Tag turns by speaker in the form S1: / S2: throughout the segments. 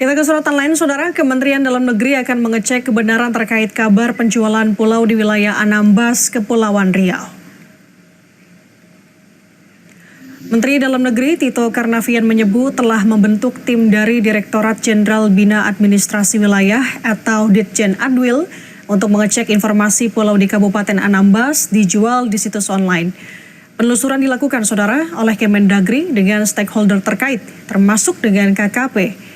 S1: Kita ke sorotan lain, Saudara. Kementerian Dalam Negeri akan mengecek kebenaran terkait kabar penjualan pulau di wilayah Anambas, Kepulauan Riau. Menteri Dalam Negeri Tito Karnavian menyebut telah membentuk tim dari Direktorat Jenderal Bina Administrasi Wilayah atau Ditjen Adwil untuk mengecek informasi pulau di Kabupaten Anambas dijual di situs online. Penelusuran dilakukan, Saudara, oleh Kemendagri dengan stakeholder terkait, termasuk dengan KKP.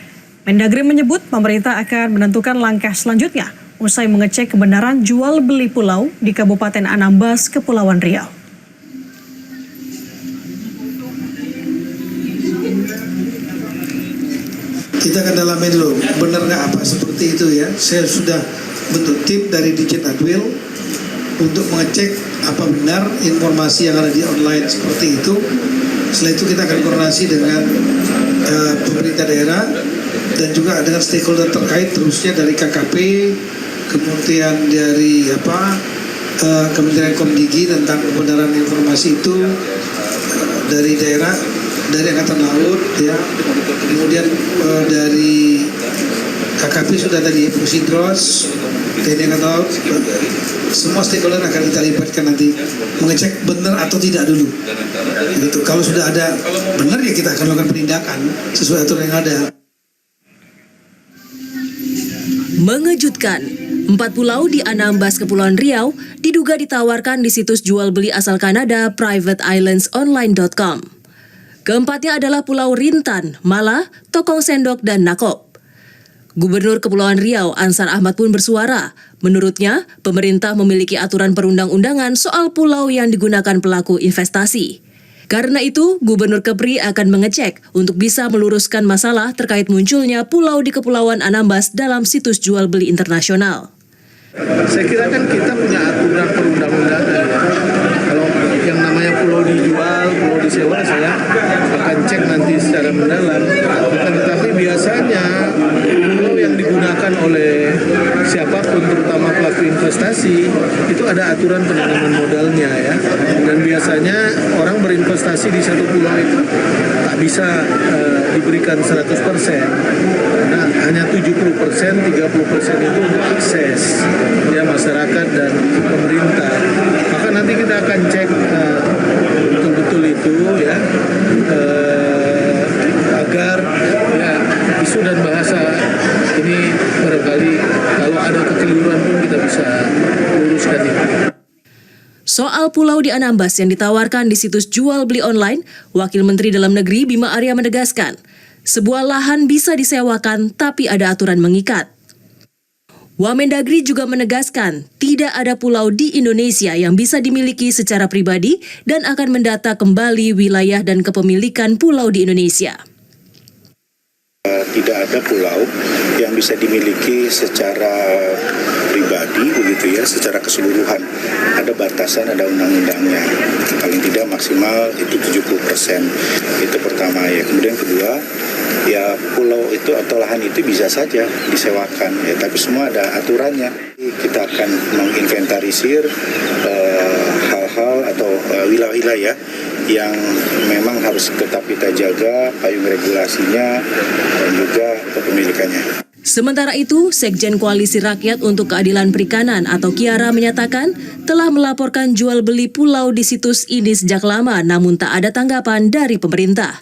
S1: Mendagri menyebut pemerintah akan menentukan langkah selanjutnya usai mengecek kebenaran jual beli pulau di Kabupaten Anambas, Kepulauan Riau.
S2: Kita akan dalamin dulu, benar nggak apa seperti itu ya. Saya sudah bentuk tim dari Ditjen Adwil untuk mengecek apa benar informasi yang ada di online seperti itu. Setelah itu kita akan koordinasi dengan pemerintah daerah dan juga dengan stakeholder terkait, terusnya dari KKP, kemudian dari Kementerian Komdigi tentang kebenaran informasi itu, dari daerah, dari Angkatan Laut, ya, kemudian dari KKP sudah tadi Pusidros, TNI Angkatan Laut, semua stakeholder akan kita libatkan nanti mengecek benar atau tidak dulu. Gitu. Kalau sudah ada benar ya kita akan melakukan penindakan sesuai aturan yang ada.
S3: Mengejutkan, 4 pulau di Anambas, Kepulauan Riau diduga ditawarkan di situs jual beli asal Kanada privateislandsonline.com. Keempatnya adalah Pulau Rintan, Mala, Tokong Sendok, dan Nakop. Gubernur Kepulauan Riau Ansar Ahmad pun bersuara. Menurutnya, pemerintah memiliki aturan perundang-undangan soal pulau yang digunakan pelaku investasi. Karena itu, Gubernur Kepri akan mengecek untuk bisa meluruskan masalah terkait munculnya pulau di Kepulauan Anambas dalam situs jual beli internasional.
S4: Saya kira kan kita punya aturan perundang-undangan. Kalau yang namanya pulau dijual, pulau disewa, saya akan cek nanti secara mendalam. Tetapi biasanya pulau yang digunakan oleh siapapun, terutama pelaku investasi, itu ada aturan penanaman modalnya ya. Dan biasanya orang berinvestasi di satu pulau itu tak bisa diberikan 100%. Karena hanya 70%, 30% itu untuk akses ya masyarakat dan pemerintah. Maka nanti kita akan cek betul-betul itu ya agar ya isu dan bahasa ini barangkali kalau ada kekeliruan pun kita bisa luruskan itu.
S3: Soal pulau di Anambas yang ditawarkan di situs jual beli online, Wakil Menteri Dalam Negeri Bima Arya menegaskan, sebuah lahan bisa disewakan tapi ada aturan mengikat. Wamendagri juga menegaskan tidak ada pulau di Indonesia yang bisa dimiliki secara pribadi dan akan mendata kembali wilayah dan kepemilikan pulau di Indonesia.
S5: Tidak ada pulau yang bisa dimiliki secara pribadi begitu ya, secara keseluruhan. Ada batasan, ada undang-undangnya. Paling tidak maksimal itu 70%. Itu pertama ya. Kemudian kedua, ya pulau itu atau lahan itu bisa saja disewakan ya, tapi semua ada aturannya. Kita akan menginventarisir hal-hal atau wilayah-wilayah yang memang harus tetap kita jaga payung regulasinya dan juga kepemilikannya.
S3: Sementara itu, Sekjen Koalisi Rakyat untuk Keadilan Perikanan atau Kiara menyatakan telah melaporkan jual beli pulau di situs ini sejak lama namun tak ada tanggapan dari pemerintah.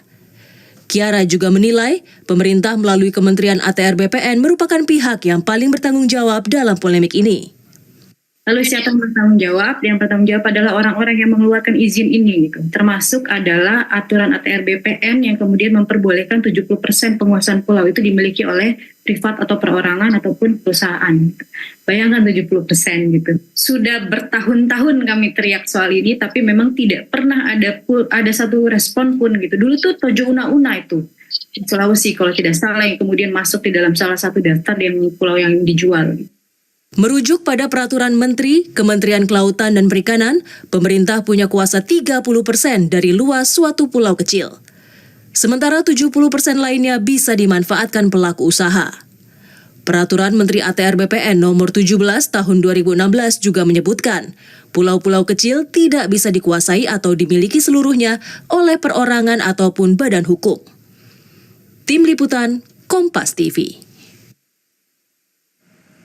S3: Kiara juga menilai pemerintah melalui Kementerian ATR BPN merupakan pihak yang paling bertanggung jawab dalam polemik ini.
S6: Lalu siapa yang bertanggung jawab? Yang bertanggung jawab adalah orang-orang yang mengeluarkan izin ini, gitu. Termasuk adalah aturan ATR BPN yang kemudian memperbolehkan 70% penguasaan pulau itu dimiliki oleh privat atau perorangan ataupun perusahaan. Bayangkan 70% gitu. Sudah bertahun-tahun kami teriak soal ini, tapi memang tidak pernah ada satu respon pun gitu. Dulu tuh Tojo Una-Una itu Sulawesi kalau tidak salah yang kemudian masuk di dalam salah satu daftar yang pulau yang dijual.
S3: Merujuk pada peraturan Menteri, Kementerian Kelautan dan Perikanan, pemerintah punya kuasa 30% dari luas suatu pulau kecil. Sementara 70% lainnya bisa dimanfaatkan pelaku usaha. Peraturan Menteri ATR BPN nomor 17 tahun 2016 juga menyebutkan, pulau-pulau kecil tidak bisa dikuasai atau dimiliki seluruhnya oleh perorangan ataupun badan hukum. Tim Liputan, Kompas TV.